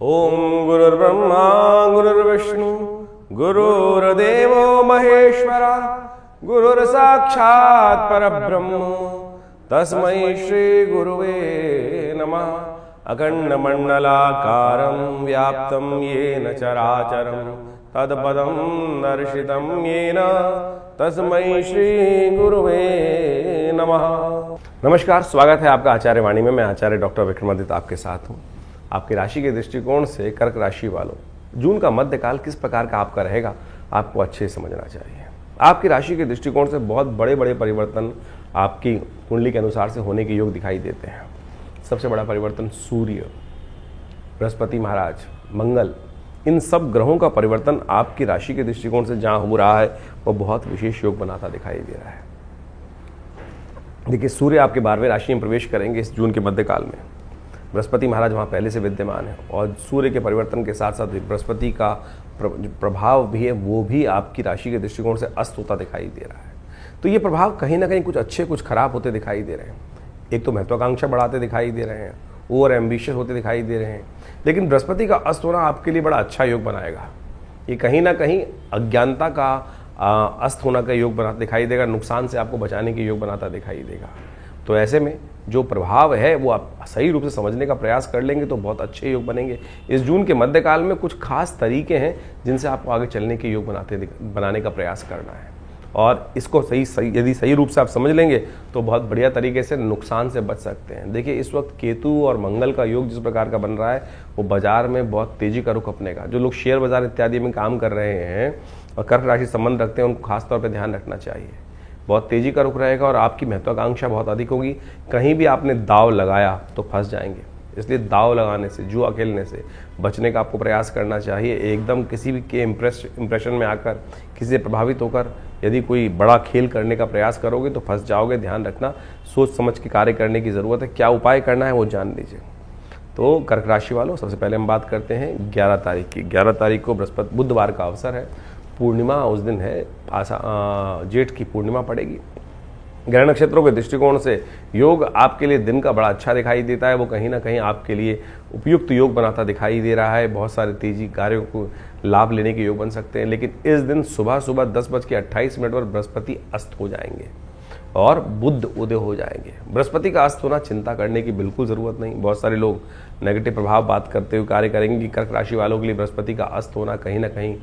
ओम गुरुर्ब्रह्मा गुरुर्विष्णु गुरुर्देवो महेश्वरा गुरुर्साक्षात् परब्रह्म तस्मै श्री गुरुवे नमः। अखंडमंडलाकारं व्याप्तं येन चराचरं तत्पदं दर्शितं येन तस्मै श्री गुरुवे नमः। नमस्कार, स्वागत है आपका आचार्य वाणी में। मैं आचार्य डॉक्टर विक्रमादित्य आपके साथ हूँ। आपकी राशि के दृष्टिकोण से कर्क राशि वालों, जून का मध्यकाल किस प्रकार का आपका रहेगा आपको अच्छे से समझना चाहिए। आपकी राशि के दृष्टिकोण से बहुत बड़े बड़े परिवर्तन आपकी कुंडली के अनुसार से होने के योग दिखाई देते हैं। सबसे बड़ा परिवर्तन सूर्य, बृहस्पति महाराज, मंगल, इन सब ग्रहों का परिवर्तन आपकी राशि के दृष्टिकोण से जहाँ हो रहा है वो बहुत विशेष योग बनाता दिखाई दे रहा है। देखिए, सूर्य आपके 12वें राशि में प्रवेश करेंगे इस जून के मध्यकाल में। बृहस्पति महाराज वहाँ पहले से विद्यमान है और सूर्य के परिवर्तन के साथ साथ बृहस्पति का प्रभाव भी है, वो भी आपकी राशि के दृष्टिकोण से अस्त होता दिखाई दे रहा है। तो ये प्रभाव कहीं ना कहीं कुछ अच्छे कुछ खराब होते दिखाई दे रहे हैं। एक तो महत्वाकांक्षा बढ़ाते दिखाई दे रहे हैं, ओवर एम्बिशियस होते दिखाई दे रहे हैं। लेकिन बृहस्पति का अस्त होना आपके लिए बड़ा अच्छा योग बनाएगा। ये कहीं ना कहीं अज्ञानता का अस्त होना का योग बनाता दिखाई देगा, नुकसान से आपको बचाने के योग बनाता दिखाई देगा। तो ऐसे में जो प्रभाव है वो आप सही रूप से समझने का प्रयास कर लेंगे तो बहुत अच्छे योग बनेंगे। इस जून के मध्यकाल में कुछ खास तरीके हैं जिनसे आपको आगे चलने के योग बनाने का प्रयास करना है, और इसको यदि सही रूप से आप समझ लेंगे तो बहुत बढ़िया तरीके से नुकसान से बच सकते हैं। देखिए, इस वक्त केतु और मंगल का योग जिस प्रकार का बन रहा है वो बाजार में बहुत तेजी का रुख अपनेगा। जो लोग शेयर बाजार इत्यादि में काम कर रहे हैं और कर्क राशि संबंध रखते हैं उनको खासतौर पर ध्यान रखना चाहिए। बहुत तेजी का रुख रहेगा और आपकी महत्वाकांक्षा बहुत अधिक होगी। कहीं भी आपने दाव लगाया तो फंस जाएंगे, इसलिए दाव लगाने से, जुआ खेलने से बचने का आपको प्रयास करना चाहिए। एकदम किसी भी के इम्प्रेशन में आकर किसी से प्रभावित होकर यदि कोई बड़ा खेल करने का प्रयास करोगे तो फंस जाओगे। ध्यान रखना, सोच समझ के कार्य करने की ज़रूरत है। क्या उपाय करना है वो जान लीजिए। तो कर्क राशि वालों, सबसे पहले हम बात करते हैं 11 तारीख की। 11 तारीख को बृहस्पति बुधवार का अवसर है, पूर्णिमा उस दिन है, जेठ की पूर्णिमा पड़ेगी। ग्रह नक्षत्रों के दृष्टिकोण से योग आपके लिए दिन का बड़ा अच्छा दिखाई देता है। वो कहीं ना कहीं आपके लिए उपयुक्त योग बनाता दिखाई दे रहा है। बहुत सारे तेजी कार्यों को लाभ लेने के योग बन सकते हैं। लेकिन इस दिन सुबह 10:28 पर बृहस्पति अस्त हो जाएंगे और बुध उदय हो जाएंगे। बृहस्पति का अस्त होना चिंता करने की बिल्कुल ज़रूरत नहीं। बहुत सारे लोग नेगेटिव प्रभाव बात करते हुए कार्य करेंगे कि कर्क राशि वालों के लिए बृहस्पति का अस्त होना कहीं ना कहीं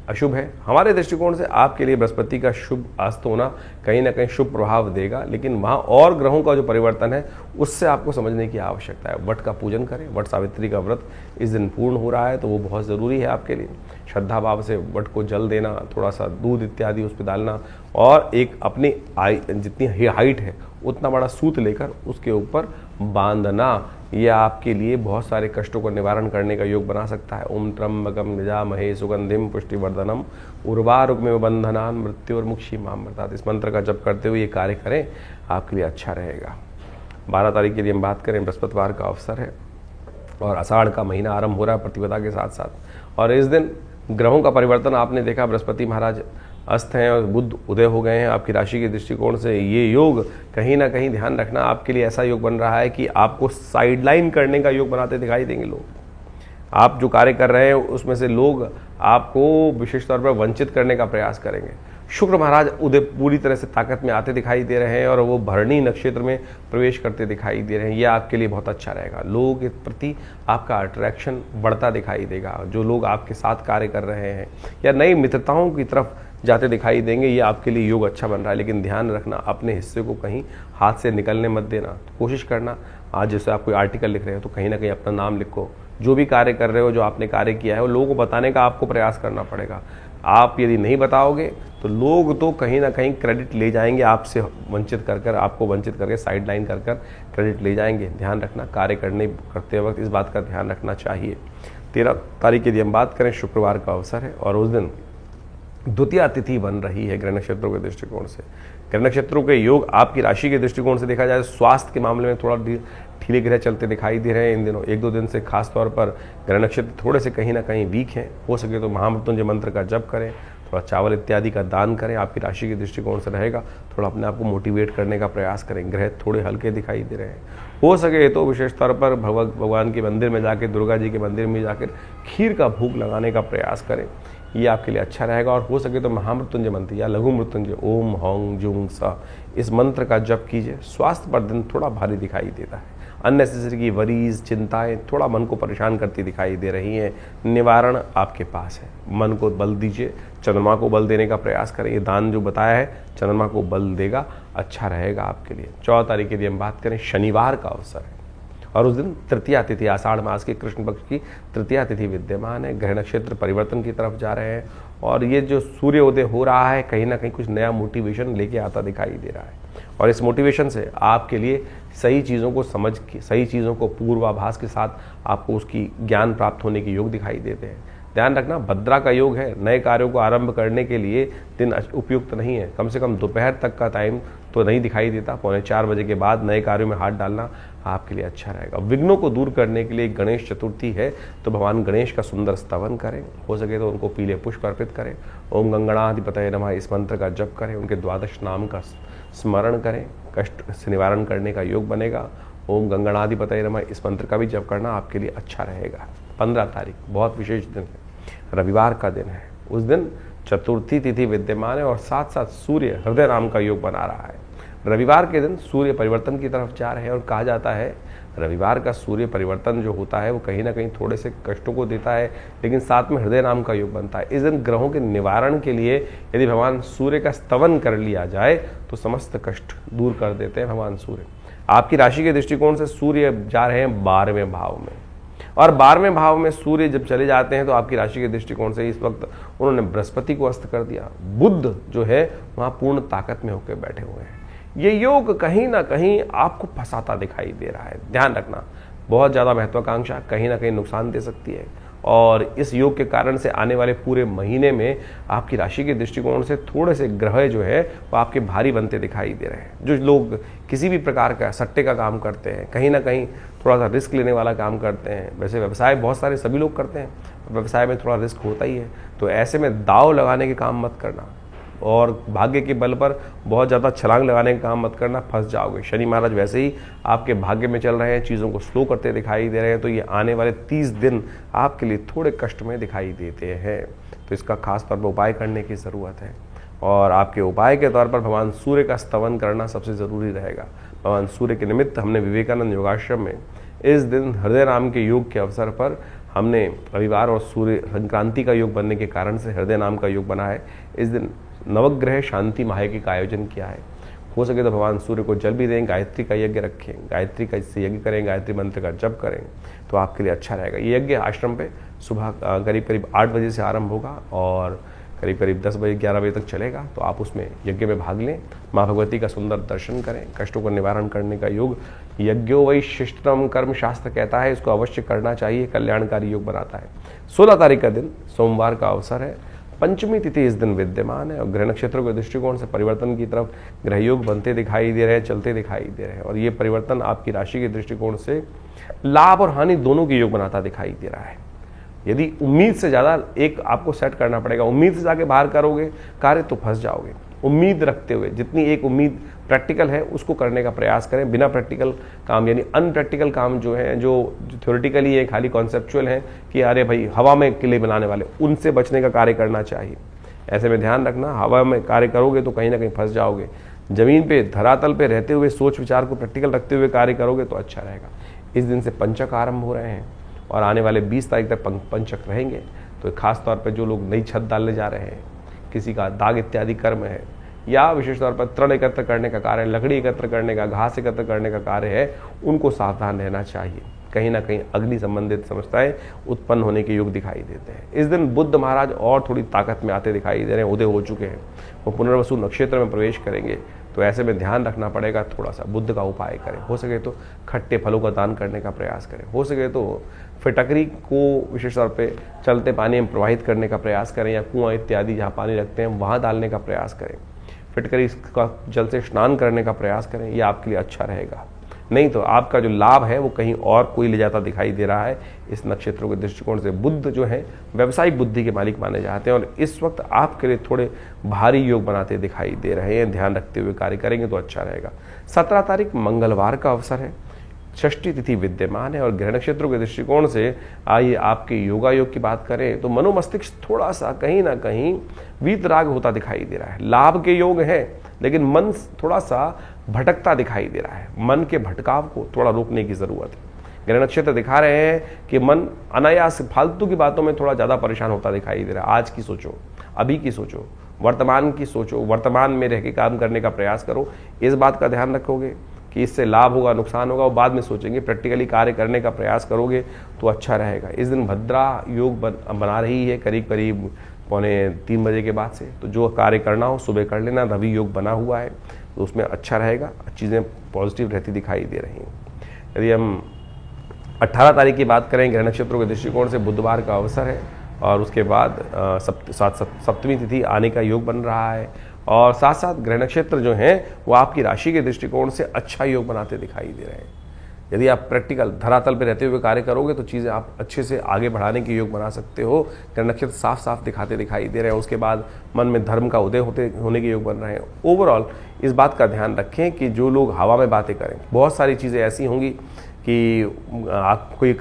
अशुभ है। हमारे दृष्टिकोण से आपके लिए बृहस्पति का शुभ अस्त होना कहीं ना कहीं शुभ प्रभाव देगा। लेकिन वहाँ और ग्रहों का जो परिवर्तन है उससे आपको समझने की आवश्यकता है। वट का पूजन करें, वट सावित्री का व्रत इस दिन पूर्ण हो रहा है तो वो बहुत ज़रूरी है आपके लिए। श्रद्धा भाव से वट को जल देना, थोड़ा सा दूध इत्यादि उस पर डालना और एक अपनी जितनी हाइट है उतना बड़ा सूत लेकर उसके ऊपर बांधना, ये आपके लिए बहुत सारे कष्टों का निवारण करने का योग बना सकता है। ओम त्र्यंबकम यजामहे सुगंधिम पुष्टिवर्धनम उर्वारुकमिव बंधनान् मृत्योर्मुक्षीमामृतात्। इस मंत्र का जप करते हुए ये कार्य करें, आपके लिए अच्छा रहेगा। 12 तारीख के लिए हम बात करें, बृहस्पतिवार का अवसर है और आषाढ़ का महीना आरंभ हो रहा है प्रतिपदा के साथ साथ। और इस दिन ग्रहों का परिवर्तन आपने देखा, बृहस्पति महाराज अस्त हैं और बुध उदय हो गए हैं। आपकी राशि के दृष्टिकोण से ये योग कहीं ना कहीं ध्यान रखना आपके लिए ऐसा योग बन रहा है कि आपको साइडलाइन करने का योग बनाते दिखाई देंगे लोग। आप जो कार्य कर रहे हैं उसमें से लोग आपको विशेष तौर पर वंचित करने का प्रयास करेंगे। शुक्र महाराज उदय पूरी तरह से ताकत में आते दिखाई दे रहे हैं और वो भरणी नक्षत्र में प्रवेश करते दिखाई दे रहे हैं। ये आपके लिए बहुत अच्छा रहेगा। लोगों के प्रति आपका अट्रैक्शन बढ़ता दिखाई देगा। जो लोग आपके साथ कार्य कर रहे हैं या नई मित्रताओं की तरफ जाते दिखाई देंगे, ये आपके लिए योग अच्छा बन रहा है। लेकिन ध्यान रखना, अपने हिस्से को कहीं हाथ से निकलने मत देना। कोशिश करना, आज जैसे आप कोई आर्टिकल लिख रहे हो तो कहीं ना कहीं अपना नाम लिखो। जो भी कार्य कर रहे हो, जो आपने कार्य किया है वो लोगों को बताने का आपको प्रयास करना पड़ेगा। आप यदि नहीं बताओगे तो लोग तो कहीं ना कहीं क्रेडिट ले जाएंगे, आपसे वंचित कर आपको वंचित करके साइड लाइन कर क्रेडिट ले जाएंगे। ध्यान रखना, कार्य करते वक्त इस बात का ध्यान रखना चाहिए। 13 तारीख की यदि हम बात करें, शुक्रवार का अवसर है और उस दिन द्वितीय तिथि बन रही है। ग्रह नक्षत्रों के दृष्टिकोण से ग्रह नक्षत्रों के योग आपकी राशि के दृष्टिकोण से देखा जाए, स्वास्थ्य के मामले में थोड़ा ढीले ग्रह चलते दिखाई दे रहे हैं इन दिनों। 1-2 दिन से खास तौर पर ग्रह नक्षत्र थोड़े से कहीं ना कहीं वीक हैं। हो सके तो महामृत्युंजय मंत्र का जप करें, थोड़ा चावल इत्यादि का दान करें, आपकी राशि के दृष्टिकोण से रहेगा। थोड़ा अपने आप को मोटिवेट करने का प्रयास करें। ग्रह थोड़े हल्के दिखाई दे रहे हैं, हो सके तो विशेष तौर पर भगवान के मंदिर में जाकर, दुर्गा जी के मंदिर में जाकर खीर का भोग लगाने का प्रयास करें, ये आपके लिए अच्छा रहेगा। और हो सके तो महामृत्युंजय मंत्र या लघु मृत्युंजय ओम हौं जुंग सा, इस मंत्र का जप कीजिए। स्वास्थ्य पर दिन थोड़ा भारी दिखाई देता है, अननेसेसरी की वरीज, चिंताएं थोड़ा मन को परेशान करती दिखाई दे रही हैं। निवारण आपके पास है, मन को बल दीजिए, चंद्रमा को बल देने का प्रयास करें। ये दान जो बताया है चंद्रमा को बल देगा, अच्छा रहेगा आपके लिए। 14 तारीख की यदि हम बात करें, शनिवार का अवसर है और उस दिन तृतीया तिथि, आषाढ़ मास की कृष्ण पक्ष की तृतीया तिथि विद्यमान है। ग्रह नक्षत्र परिवर्तन की तरफ जा रहे हैं और ये जो सूर्योदय हो रहा है कहीं ना कहीं कुछ नया मोटिवेशन लेके आता दिखाई दे रहा है और इस मोटिवेशन से आपके लिए सही चीज़ों को समझ के, सही चीज़ों को पूर्वाभास के साथ आपको उसकी ज्ञान प्राप्त होने के योग दिखाई देते हैं। ध्यान रखना, भद्रा का योग है, नए कार्यों को आरंभ करने के लिए दिन उपयुक्त नहीं है। कम से कम दोपहर तक का टाइम तो नहीं दिखाई देता, 3:45 बजे के बाद नए कार्यों में हाथ डालना आपके लिए अच्छा रहेगा। विघ्नों को दूर करने के लिए गणेश चतुर्थी है तो भगवान गणेश का सुंदर स्तवन करें, हो सके तो उनको पीले पुष्प अर्पित करें। ओम गंगणाधिपतये नमः इस मंत्र का जप करें, उनके द्वादश नाम का स्मरण करें, कष्ट से निवारण करने का योग बनेगा। ओम गंगणाधिपतये नमः इस मंत्र का भी जप करना आपके लिए अच्छा रहेगा। 15 तारीख बहुत विशेष दिन है, रविवार का दिन है। उस दिन चतुर्थी तिथि विद्यमान है और साथ साथ सूर्य हृदय नाम का योग बना रहा है। रविवार के दिन सूर्य परिवर्तन की तरफ जा रहे हैं और कहा जाता है रविवार का सूर्य परिवर्तन जो होता है वो कहीं ना कहीं थोड़े से कष्टों को देता है, लेकिन साथ में हृदय नाम का योग बनता है। इस दिन ग्रहों के निवारण के लिए यदि भगवान सूर्य का स्तवन कर लिया जाए तो समस्त कष्ट दूर कर देते हैं भगवान सूर्य। आपकी राशि के दृष्टिकोण से सूर्य जा रहे हैं 12वें भाव में और 12वें भाव में सूर्य जब चले जाते हैं तो आपकी राशि के दृष्टिकोण से इस वक्त उन्होंने बृहस्पति को अस्त कर दिया। बुध जो है वहाँ पूर्ण ताकत में होकर बैठे हुए हैं। ये योग कहीं ना कहीं आपको फंसाता दिखाई दे रहा है। ध्यान रखना, बहुत ज़्यादा महत्वाकांक्षा कहीं ना कहीं नुकसान दे सकती है और इस योग के कारण से आने वाले पूरे महीने में आपकी राशि के दृष्टिकोण से थोड़े से ग्रह जो है वो आपके भारी बनते दिखाई दे रहे हैं। जो लोग किसी भी प्रकार का सट्टे का काम करते हैं, कहीं ना कहीं थोड़ा सा रिस्क लेने वाला काम करते हैं, वैसे व्यवसाय बहुत सारे सभी लोग करते हैं, व्यवसाय में थोड़ा रिस्क होता ही है, तो ऐसे में दाव लगाने के काम मत करना और भाग्य के बल पर बहुत ज़्यादा छलांग लगाने का काम मत करना, फंस जाओगे। शनि महाराज वैसे ही आपके भाग्य में चल रहे हैं, चीज़ों को स्लो करते दिखाई दे रहे हैं, तो ये आने वाले 30 दिन आपके लिए थोड़े कष्ट में दिखाई देते हैं। तो इसका खास तौर पर उपाय करने की ज़रूरत है और आपके उपाय के तौर पर भगवान सूर्य का स्तवन करना सबसे ज़रूरी रहेगा। भगवान सूर्य के निमित्त हमने विवेकानंद योगाश्रम में इस दिन हृदय नाम के योग के अवसर पर हमने रविवार और सूर्य संक्रांति का योग बनने के कारण से हृदय नाम का योग बना है। इस दिन नवग्रह शांति महायज्ञ का आयोजन किया है। हो सके तो भगवान सूर्य को जल भी दें, गायत्री का यज्ञ रखें, गायत्री का इससे यज्ञ करें, गायत्री मंत्र का जप करें तो आपके लिए अच्छा रहेगा। ये यज्ञ आश्रम पे सुबह करीब 8 बजे से आरंभ होगा और करीब 10 बजे 11 बजे तक चलेगा, तो आप उसमें यज्ञ में भाग लें, माँ भगवती का सुंदर दर्शन करें, कष्टों का निवारण करने का योग यज्ञो वै शिष्टतम कर्म शास्त्र कहता है, इसको अवश्य करना चाहिए, कल्याणकारी योग बनाता है। 16 तारीख का दिन सोमवार का अवसर है, पंचमी तिथि इस दिन विद्यमान है और ग्रह नक्षत्रों के दृष्टिकोण से परिवर्तन की तरफ ग्रह योग बनते दिखाई दे रहे हैं, चलते दिखाई दे रहे हैं और ये परिवर्तन आपकी राशि के दृष्टिकोण से लाभ और हानि दोनों के योग बनाता दिखाई दे रहा है। यदि उम्मीद से ज़्यादा एक आपको सेट करना पड़ेगा, उम्मीद से जाके बाहर करोगे कार्य तो फंस जाओगे। उम्मीद रखते हुए जितनी एक उम्मीद प्रैक्टिकल है उसको करने का प्रयास करें। बिना प्रैक्टिकल काम यानी अनप्रैक्टिकल काम जो है, जो थ्योरेटिकली है, खाली कॉन्सेप्चुअल है कि अरे भाई हवा में किले बनाने वाले, उनसे बचने का कार्य करना चाहिए। ऐसे में ध्यान रखना, हवा में कार्य करोगे तो कहीं ना कहीं फंस जाओगे। जमीन पे धरातल पे रहते हुए सोच विचार को प्रैक्टिकल रखते हुए कार्य करोगे तो अच्छा रहेगा। इस दिन से पंचक आरंभ हो रहे हैं और आने वाले 20 तारीख तक पंचक रहेंगे। तो खास तौर पर जो लोग नई छत डालने जा रहे हैं, किसी का दाग इत्यादि कर्म है या विशेष तौर पर तृण एकत्र करने का कार्य, लकड़ी एकत्र करने का, घास एकत्र करने का कार्य है, उनको सावधान रहना चाहिए। कहीं ना कहीं अग्नि संबंधित समस्याएं उत्पन्न होने के योग दिखाई देते हैं। इस दिन बुध महाराज और थोड़ी ताकत में आते दिखाई दे रहे हैं, उदय हो चुके हैं, वो पुनर्वसु नक्षत्र में प्रवेश करेंगे। तो ऐसे में ध्यान रखना पड़ेगा, थोड़ा सा बुध का उपाय करें। हो सके तो खट्टे फलों का दान करने का प्रयास करें, हो सके तो फिटकरी को विशेष तौर पे चलते पानी में प्रवाहित करने का प्रयास करें या कुआं इत्यादि जहाँ पानी रखते हैं वहाँ डालने का प्रयास करें। फिटकरी का जल से स्नान करने का प्रयास करें, यह आपके लिए अच्छा रहेगा। नहीं तो आपका जो लाभ है वो कहीं और कोई ले जाता दिखाई दे रहा है। इस नक्षत्रों के दृष्टिकोण से बुध जो है व्यावसायिक बुद्धि के मालिक माने जाते हैं और इस वक्त आपके लिए थोड़े भारी योग बनाते दिखाई दे रहे हैं। ध्यान रखते हुए कार्य करेंगे तो अच्छा रहेगा। 17 तारीख मंगलवार का अवसर है, षष्ठी तिथि विद्यमान है और ग्रह नक्षत्रों के दृष्टिकोण से आइए आपके योगा योग की बात करें तो मनोमस्तिष्क थोड़ा सा कहीं ना कहीं वीतराग होता दिखाई दे रहा है। लाभ के योग है लेकिन मन थोड़ा सा भटकता दिखाई दे रहा है। मन के भटकाव को थोड़ा रोकने की जरूरत है। ग्रह नक्षत्र दिखा रहे हैं कि मन अनायास फालतू की बातों में थोड़ा ज्यादा परेशान होता दिखाई दे रहा है। आज की सोचो, अभी की सोचो, वर्तमान की सोचो, वर्तमान में रह के काम करने का प्रयास करो। इस बात का ध्यान रखोगे कि इससे लाभ होगा नुकसान होगा वो बाद में सोचेंगे। प्रैक्टिकली कार्य करने का प्रयास करोगे तो अच्छा रहेगा। इस दिन भद्रा योग बना रही है करीब करीब 2:45 बजे के बाद से, तो जो कार्य करना हो सुबह कर लेना। रवि योग बना हुआ है तो उसमें अच्छा रहेगा, चीज़ें पॉजिटिव रहती दिखाई दे रही हैं। यदि हम 18 तारीख की बात करें ग्रह नक्षत्रों के दृष्टिकोण से बुधवार का अवसर है और उसके बाद सप्तमी तिथि आने का योग बन रहा है और साथ साथ ग्रह नक्षत्र जो हैं वो आपकी राशि के दृष्टिकोण से अच्छा योग बनाते दिखाई दे रहे हैं। यदि आप प्रैक्टिकल धरातल पर रहते हुए कार्य करोगे तो चीज़ें आप अच्छे से आगे बढ़ाने के योग बना सकते हो। ग्रह नक्षत्र साफ साफ दिखाते दिखाई दे रहे हैं। उसके बाद मन में धर्म का उदय होने के योग बन रहे हैं। ओवरऑल इस बात का ध्यान रखें कि जो लोग हवा में बातें करें, बहुत सारी चीज़ें ऐसी होंगी कि कोई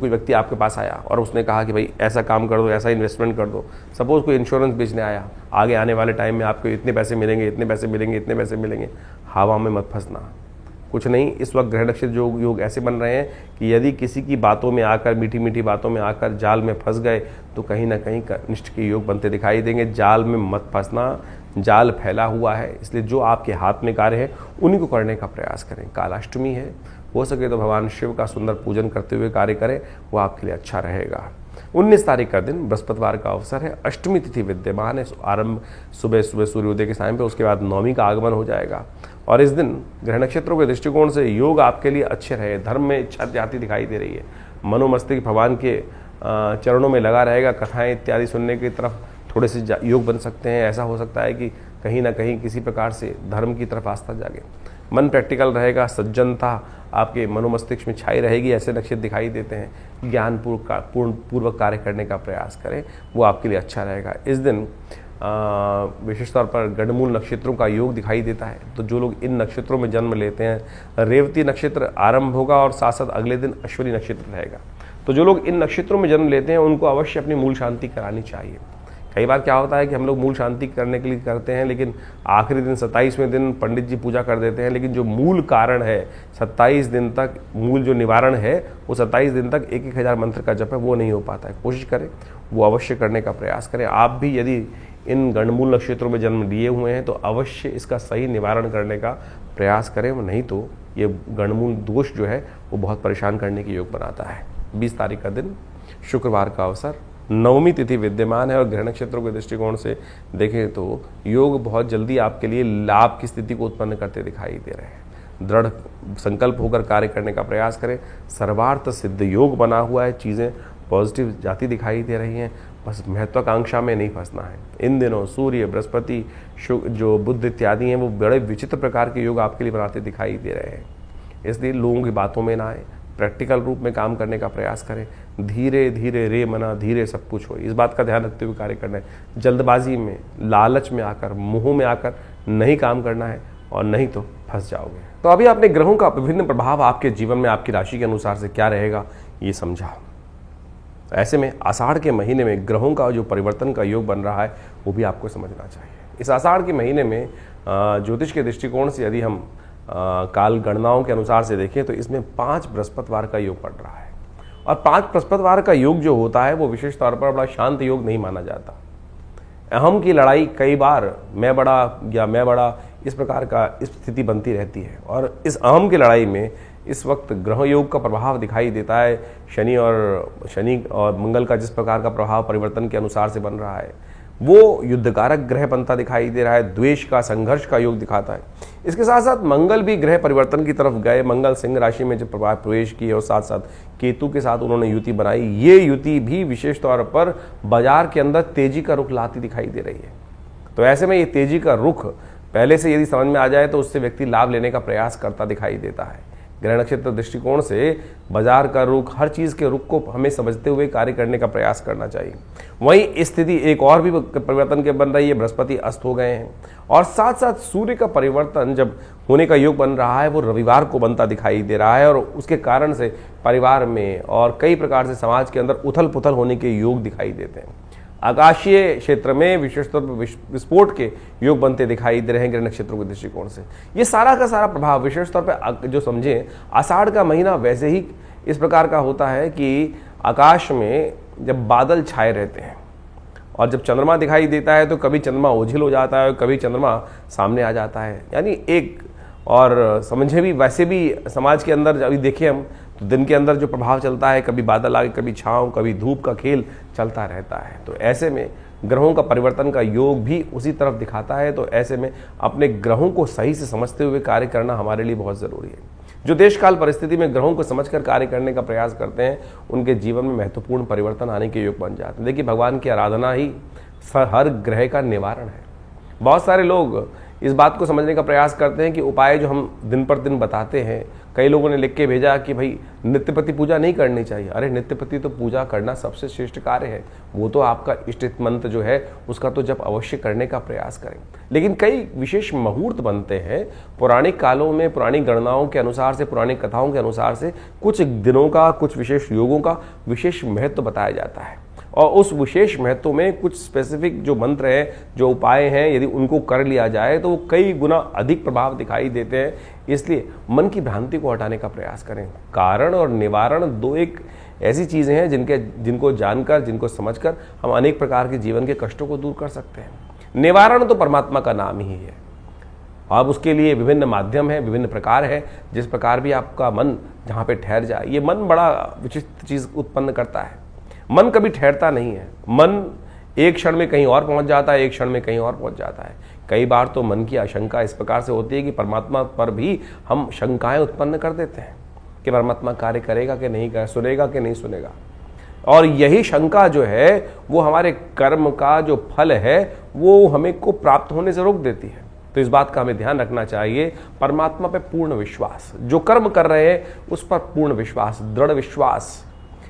व्यक्ति आपके पास आया और उसने कहा कि भाई ऐसा काम कर दो, ऐसा इन्वेस्टमेंट कर दो। सपोज कोई इंश्योरेंस बेचने आया, आगे आने वाले टाइम में आपको इतने पैसे मिलेंगे, इतने पैसे मिलेंगे, इतने पैसे मिलेंगे। हवा में मत फंसना, कुछ नहीं। इस वक्त ग्रह नक्षत्र जो योग ऐसे बन रहे हैं कि यदि किसी की बातों में आकर, मीठी मीठी बातों में आकर जाल में फंस गए तो कहीं ना कहीं निष्ठ के योग बनते दिखाई देंगे। जाल में मत फंसना, जाल फैला हुआ है, इसलिए जो आपके हाथ में कार्य है उन्हीं को करने का प्रयास करें। कालाष्टमी है, हो सके तो भगवान शिव का सुंदर पूजन करते हुए कार्य करें, वो आपके लिए अच्छा रहेगा। 19 तारीख का दिन बृहस्पतिवार का अवसर है, अष्टमी तिथि विद्यमान है। आरंभ सुबह सूर्योदय के समय पे, उसके बाद नवमी का आगमन हो जाएगा और इस दिन ग्रह नक्षत्रों के दृष्टिकोण से योग आपके लिए अच्छे रहे। धर्म में इच्छा जाती दिखाई दे रही है। मनोमस्तिष्क भगवान के चरणों में लगा रहेगा। कथाएं इत्यादि सुनने की तरफ थोड़े से योग बन सकते हैं। ऐसा हो सकता है कि कहीं ना कहीं किसी प्रकार से धर्म की तरफ आस्था जागे। मन प्रैक्टिकल रहेगा, सज्जनता आपके मनोमस्तिष्क में छाई रहेगी। ऐसे नक्षत्र दिखाई देते हैं। ज्ञानपूर्वक कार्य करने का प्रयास करें, वो आपके लिए अच्छा रहेगा। इस दिन विशेष तौर पर गणमूल नक्षत्रों का योग दिखाई देता है। तो जो लोग इन नक्षत्रों में जन्म लेते हैं, रेवती नक्षत्र आरंभ होगा और साथ साथ अगले दिन अश्विनी नक्षत्र रहेगा। तो जो लोग इन नक्षत्रों में जन्म लेते हैं उनको अवश्य अपनी मूल शांति करानी चाहिए। कई बार क्या होता है कि हम लोग मूल शांति करने के लिए करते हैं, लेकिन आखिरी दिन 27वें दिन पंडित जी पूजा कर देते हैं, लेकिन जो मूल कारण है 27 दिन तक, मूल जो निवारण है वो 27 दिन तक 1,000 मंत्र का जप है वो नहीं हो पाता है। कोशिश करें, वो अवश्य करने का प्रयास करें। आप भी यदि इन गणमूल नक्षत्रों में जन्म लिए हुए हैं तो अवश्य इसका सही निवारण करने का प्रयास करें, नहीं तो ये गणमूल दोष जो है वो बहुत परेशान करने के योग बनाता है। 20 तारीख का दिन शुक्रवार का अवसर, नवमी तिथि विद्यमान है और ग्रह नक्षत्रों के दृष्टिकोण से देखें तो योग बहुत जल्दी आपके लिए लाभ की स्थिति को उत्पन्न करते दिखाई दे रहे हैं। दृढ़ संकल्प होकर कार्य करने का प्रयास करें। सर्वार्थ सिद्ध योग बना हुआ है, चीज़ें पॉजिटिव जाती दिखाई दे रही हैं। बस महत्वाकांक्षा में नहीं फंसना है। इन दिनों सूर्य, बृहस्पति, जो बुध इत्यादि हैं वो बड़े विचित्र प्रकार के योग आपके लिए बनाते दिखाई दे रहे हैं। इसलिए लोगों की बातों में ना आए, प्रैक्टिकल रूप में काम करने का प्रयास करें। धीरे धीरे रे मना धीरे सब कुछ हो, इस बात का ध्यान रखते हुए कार्य करना है। जल्दबाजी में, लालच में आकर, मुंह में आकर नहीं काम करना है और नहीं तो फंस जाओगे। तो अभी आपने ग्रहों का विभिन्न प्रभाव आपके जीवन में आपकी राशि के अनुसार से क्या रहेगा ये समझा। ऐसे में आषाढ़ के महीने में ग्रहों का जो परिवर्तन का योग बन रहा है वो भी आपको समझना चाहिए। इस आषाढ़ के महीने में ज्योतिष के दृष्टिकोण से यदि हम काल गणनाओं के अनुसार से देखें तो इसमें 5 बृहस्पतिवार का योग पड़ रहा है और 5 बृहस्पतिवार का योग जो होता है वो विशेष तौर पर बड़ा शांत योग नहीं माना जाता। अहम की लड़ाई कई बार मैं बड़ा इस प्रकार का स्थिति बनती रहती है और इस अहम की लड़ाई में इस वक्त ग्रह योग का प्रभाव दिखाई देता है। शनि और मंगल का जिस प्रकार का प्रभाव परिवर्तन के अनुसार से बन रहा है वो युद्धकारक ग्रह बनता दिखाई दे रहा है। द्वेष का, संघर्ष का योग दिखाता है। इसके साथ साथ मंगल भी ग्रह परिवर्तन की तरफ गए। मंगल सिंह राशि में जब प्रवेश किए और साथ साथ केतु के साथ उन्होंने युति बनाई। ये युति भी विशेष तौर पर बाजार के अंदर तेजी का रुख लाती दिखाई दे रही है। तो ऐसे में ये तेजी का रुख पहले से यदि समझ में आ जाए तो उससे व्यक्ति लाभ लेने का प्रयास करता दिखाई देता है। ग्रह नक्षत्र दृष्टिकोण से बाजार का रुख, हर चीज़ के रुख को हमें समझते हुए कार्य करने का प्रयास करना चाहिए। वहीं स्थिति एक और भी परिवर्तन के बन रही है, बृहस्पति अस्त हो गए हैं और साथ साथ सूर्य का परिवर्तन जब होने का योग बन रहा है वो रविवार को बनता दिखाई दे रहा है और उसके कारण से परिवार में और कई प्रकार से समाज के अंदर उथल पुथल होने के योग दिखाई देते हैं। आकाशीय क्षेत्र में विशेष तौर पर विस्फोट के योग बनते दिखाई दे रहे हैं ग्रह नक्षत्रों के दृष्टिकोण से। ये सारा का सारा प्रभाव विशेष तौर पर जो समझें, आषाढ़ का महीना वैसे ही इस प्रकार का होता है कि आकाश में जब बादल छाए रहते हैं और जब चंद्रमा दिखाई देता है तो कभी चंद्रमा ओझिल हो जाता है और कभी चंद्रमा सामने आ जाता है। यानी एक और समझे भी वैसे भी समाज के अंदर अभी देखें हम तो दिन के अंदर जो प्रभाव चलता है, कभी बादल आगे, कभी छाँव, कभी धूप का खेल चलता रहता है। तो ऐसे में ग्रहों का परिवर्तन का योग भी उसी तरफ दिखाता है। तो ऐसे में अपने ग्रहों को सही से समझते हुए कार्य करना हमारे लिए बहुत ज़रूरी है। जो देशकाल परिस्थिति में ग्रहों को समझकर कार्य करने का प्रयास करते हैं उनके जीवन में महत्वपूर्ण परिवर्तन आने के योग बन जाते हैं। देखिए, भगवान की आराधना ही हर ग्रह का निवारण है। बहुत सारे लोग इस बात को समझने का प्रयास करते हैं कि उपाय जो हम दिन पर दिन बताते हैं, कई लोगों ने लिख के भेजा कि भाई नित्यपति पूजा नहीं करनी चाहिए। अरे नित्यपति तो पूजा करना सबसे श्रेष्ठ कार्य है, वो तो आपका इष्ट मंत्र जो है उसका तो जब अवश्य करने का प्रयास करें। लेकिन कई विशेष मुहूर्त बनते हैं पौराणिक कालों में, पुरानी गणनाओं के अनुसार से, पुरानी कथाओं के अनुसार से कुछ दिनों का, कुछ विशेष योगों का विशेष महत्व बताया जाता है और उस विशेष महत्व में कुछ स्पेसिफिक जो मंत्र हैं, जो उपाय हैं, यदि उनको कर लिया जाए तो वो कई गुना अधिक प्रभाव दिखाई देते हैं। इसलिए मन की भ्रांति को हटाने का प्रयास करें। कारण और निवारण दो एक ऐसी चीज़ें हैं जिनको जानकर, जिनको समझकर हम अनेक प्रकार के जीवन के कष्टों को दूर कर सकते हैं। निवारण तो परमात्मा का नाम ही है। अब उसके लिए विभिन्न माध्यम हैं, विभिन्न प्रकार है। जिस प्रकार भी आपका मन जहाँ पे ठहर जाए, ये मन बड़ा विचित्र चीज़ उत्पन्न करता है। मन कभी ठहरता नहीं है। मन एक क्षण में कहीं और पहुंच जाता है, एक क्षण में कहीं और पहुंच जाता है। कई बार तो मन की आशंका इस प्रकार से होती है कि परमात्मा पर भी हम शंकाएं उत्पन्न कर देते हैं कि परमात्मा कार्य करेगा कि नहीं करेगा, सुनेगा कि नहीं सुनेगा। और यही शंका जो है वो हमारे कर्म का जो फल है वो हमें को प्राप्त होने से रोक देती है। तो इस बात का हमें ध्यान रखना चाहिए। परमात्मा पे पूर्ण विश्वास, जो कर्म कर रहे हैं उस पर पूर्ण विश्वास, दृढ़ विश्वास।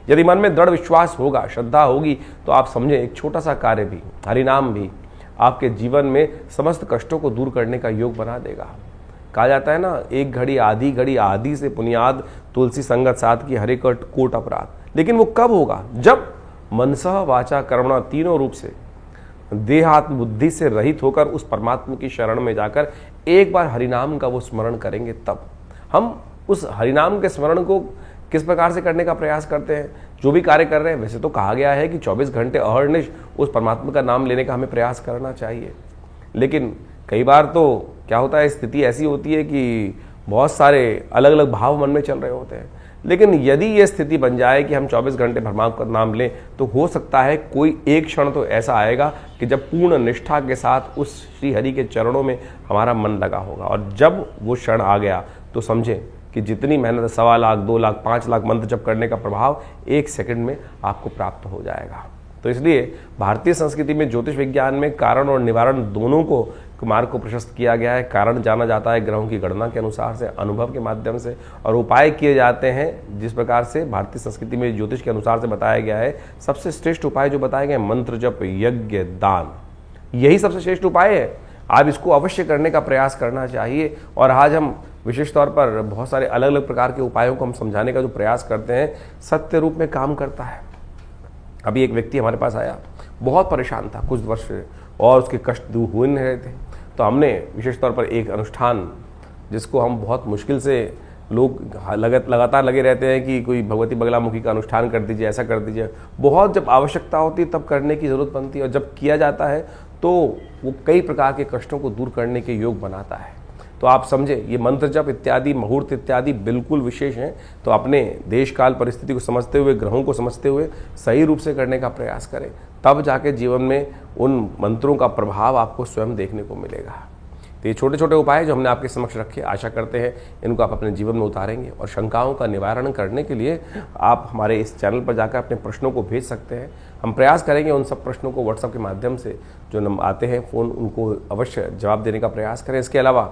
यदि मन में दृढ़ विश्वास होगा, श्रद्धा होगी, तो आप समझें एक छोटा सा कार्य भी, हरिनाम भी आपके जीवन में समस्त कष्टों को दूर करने का योग बना देगा। कहा जाता है ना, एक घड़ी आदि से पुनियाद, तुलसी संगत साथ की हरे कोट अपराध। लेकिन वो कब होगा? जब मनसः वाचा कर्मणा तीनों रूप से देहात्म बुद्धि से रहित होकर उस परमात्मा की शरण में जाकर एक बार हरिनाम का वो स्मरण करेंगे। तब हम उस हरिनाम के स्मरण को किस प्रकार से करने का प्रयास करते हैं, जो भी कार्य कर रहे हैं। वैसे तो कहा गया है कि 24 घंटे अहर्निश उस परमात्मा का नाम लेने का हमें प्रयास करना चाहिए। लेकिन कई बार तो क्या होता है, स्थिति ऐसी होती है कि बहुत सारे अलग अलग भाव मन में चल रहे होते हैं। लेकिन यदि ये स्थिति बन जाए कि हम 24 घंटे परमात्मा का नाम लें, तो हो सकता है कोई एक क्षण तो ऐसा आएगा कि जब पूर्ण निष्ठा के साथ उस श्री हरि के चरणों में हमारा मन लगा होगा। और जब वो क्षण आ गया तो समझें कि जितनी मेहनत 1.25 लाख, 2 लाख, 5 लाख मंत्र जप करने का प्रभाव 1 सेकंड में आपको प्राप्त हो जाएगा। तो इसलिए भारतीय संस्कृति में ज्योतिष विज्ञान में कारण और निवारण दोनों को मार्ग को प्रशस्त किया गया है। कारण जाना जाता है ग्रहों की गणना के अनुसार से, अनुभव के माध्यम से, और उपाय किए जाते हैं जिस प्रकार से भारतीय संस्कृति में ज्योतिष के अनुसार से बताया गया है। सबसे श्रेष्ठ उपाय जो बताए गए, मंत्र जप, यज्ञ, दान, यही सबसे श्रेष्ठ उपाय है। आप इसको अवश्य करने का प्रयास करना चाहिए। और आज हम विशेष तौर पर बहुत सारे अलग अलग प्रकार के उपायों को हम समझाने का जो प्रयास करते हैं, सत्य रूप में काम करता है। अभी एक व्यक्ति हमारे पास आया, बहुत परेशान था कुछ वर्ष से और उसके कष्ट दूर हो नहीं रहे थे। तो हमने विशेष तौर पर एक अनुष्ठान, जिसको हम बहुत मुश्किल से, लोग लगातार लगे रहते हैं कि कोई भगवती बगलामुखी का अनुष्ठान कर दीजिए, ऐसा कर दीजिए। बहुत जब आवश्यकता होती है तब करने की ज़रूरत बनती है, और जब किया जाता है तो वो कई प्रकार के कष्टों को दूर करने के योग बनाता है। तो आप समझे, ये मंत्र जप इत्यादि, मुहूर्त इत्यादि बिल्कुल विशेष हैं। तो अपने देश काल परिस्थिति को समझते हुए, ग्रहों को समझते हुए सही रूप से करने का प्रयास करें, तब जाके जीवन में उन मंत्रों का प्रभाव आपको स्वयं देखने को मिलेगा। तो ये छोटे छोटे उपाय जो हमने आपके समक्ष रखे, आशा करते हैं इनको आप अपने जीवन में उतारेंगे। और शंकाओं का निवारण करने के लिए आप हमारे इस चैनल पर जाकर अपने प्रश्नों को भेज सकते हैं। हम प्रयास करेंगे उन सब प्रश्नों को व्हाट्सएप के माध्यम से जो आते हैं फ़ोन, उनको अवश्य जवाब देने का प्रयास करें। इसके अलावा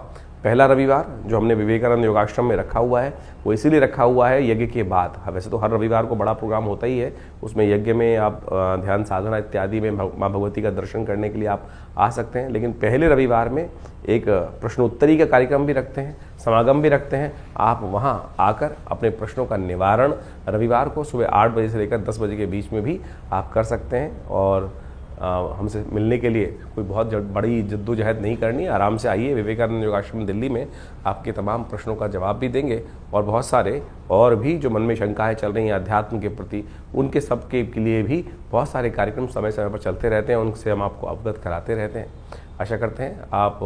पहला रविवार जो हमने विवेकानंद योगाश्रम में रखा हुआ है वो इसीलिए रखा हुआ है यज्ञ के बाद। वैसे तो हर रविवार को बड़ा प्रोग्राम होता ही है, उसमें यज्ञ में आप ध्यान साधना इत्यादि में माँ भगवती का दर्शन करने के लिए आप आ सकते हैं, लेकिन पहले रविवार में एक प्रश्नोत्तरी का कार्यक्रम भी रखते हैं, समागम भी रखते हैं। आप वहाँ आकर अपने प्रश्नों का निवारण रविवार को सुबह 8 बजे से लेकर 10 बजे के बीच में भी आप कर सकते हैं। और हमसे मिलने के लिए कोई बहुत बड़ी जद्दोजहद नहीं करनी, आराम से आइए। विवेकानंद योगाश्रम दिल्ली में आपके तमाम प्रश्नों का जवाब भी देंगे और बहुत सारे और भी जो मन में शंकाएं चल रही हैं अध्यात्म के प्रति, उनके सबके लिए भी बहुत सारे कार्यक्रम समय समय पर चलते रहते हैं, उनसे हम आपको अवगत कराते रहते हैं। आशा करते हैं आप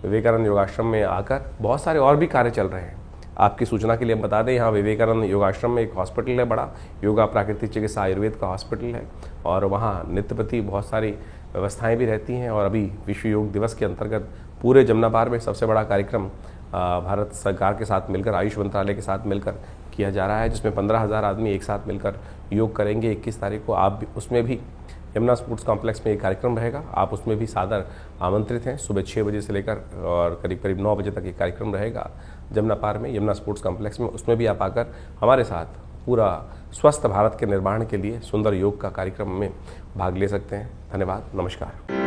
विवेकानंद योगाश्रम में आकर, बहुत सारे और भी कार्य चल रहे हैं। आपकी सूचना के लिए हम बता दें, यहाँ विवेकानंद योगाश्रम में एक हॉस्पिटल है बड़ा, योगा प्राकृतिक चिकित्सा आयुर्वेद का हॉस्पिटल है, और वहाँ नित्य प्रति बहुत सारी व्यवस्थाएं भी रहती हैं। और अभी विश्व योग दिवस के अंतर्गत पूरे जमुना पार में सबसे बड़ा कार्यक्रम भारत सरकार के साथ मिलकर, आयुष मंत्रालय के साथ मिलकर किया जा रहा है, जिसमें 15,000 आदमी एक साथ मिलकर योग करेंगे। 21 तारीख को आप भी उसमें भी यमुना स्पोर्ट्स कॉम्प्लेक्स में एक कार्यक्रम रहेगा, आप उसमें भी सादर आमंत्रित हैं। सुबह 6 बजे से लेकर और करीब करीब 9 बजे तक एक कार्यक्रम रहेगा जमुना पार में, यमुना स्पोर्ट्स कॉम्प्लेक्स में। उसमें भी आप आकर हमारे साथ पूरा स्वस्थ भारत के निर्माण के लिए सुंदर योग का कार्यक्रम में भाग ले सकते हैं। धन्यवाद, नमस्कार।